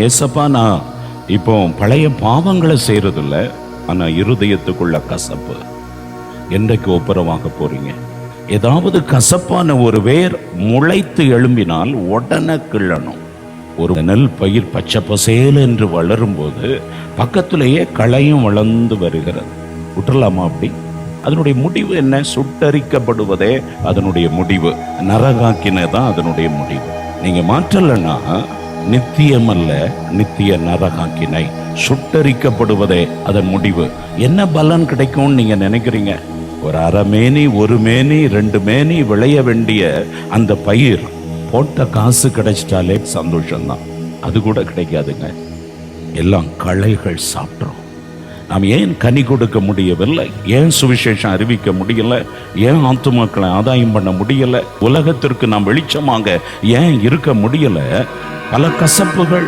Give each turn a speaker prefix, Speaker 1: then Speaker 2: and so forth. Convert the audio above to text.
Speaker 1: ஏசப்பா, நான் இப்போ பழைய பாவங்களை செய்யறதில்ல, ஆனா இருதயத்துக்குள்ள கசப்பு. என்றைக்கு ஒப்புரவாக போறீங்க? ஏதாவது கசப்பான ஒரு வேர் முளைத்து எழும்பினால் உடனே கிள்ளணும். ஒரு நெல் பயிர் பச்சை பசேல் என்று வளரும் போது பக்கத்திலேயே களையும் வளர்ந்து வருகிறது. விட்டுலாமா அப்படி? அதனுடைய முடிவு என்ன? சுட்டரிக்கப்படுவதே அதனுடைய முடிவு. நரகாக்கினதான் அதனுடைய முடிவு. நீங்க மாற்றலன்னா நித்தியமல்ல, நித்திய நரகாக்கினை. சுட்டரிக்கப்படுவதே அதன் முடிவு. என்ன பலன் கிடைக்கும்னு நீங்க நினைக்கிறீங்க? ஒரு அரை மேனி, ஒரு மேனி, 2 மேனி விளைய வேண்டிய அந்த பயிர் போட்ட காசு கிடைச்சிட்டாலே சந்தோஷம்தான். அது கூட கிடைக்காதுங்க. எல்லாம் களைகள் சாப்பிட்றோம். நாம் ஏன் கனி கொடுக்க முடியவில்லை? ஏன் சுவிசேஷம் அறிவிக்க முடியல? ஏன் ஆத்துமாக்களை ஆதாயம் பண்ண முடியல? உலகத்திற்கு நாம் வெளிச்சமாக ஏன் இருக்க முடியல? பல கசப்புகள்.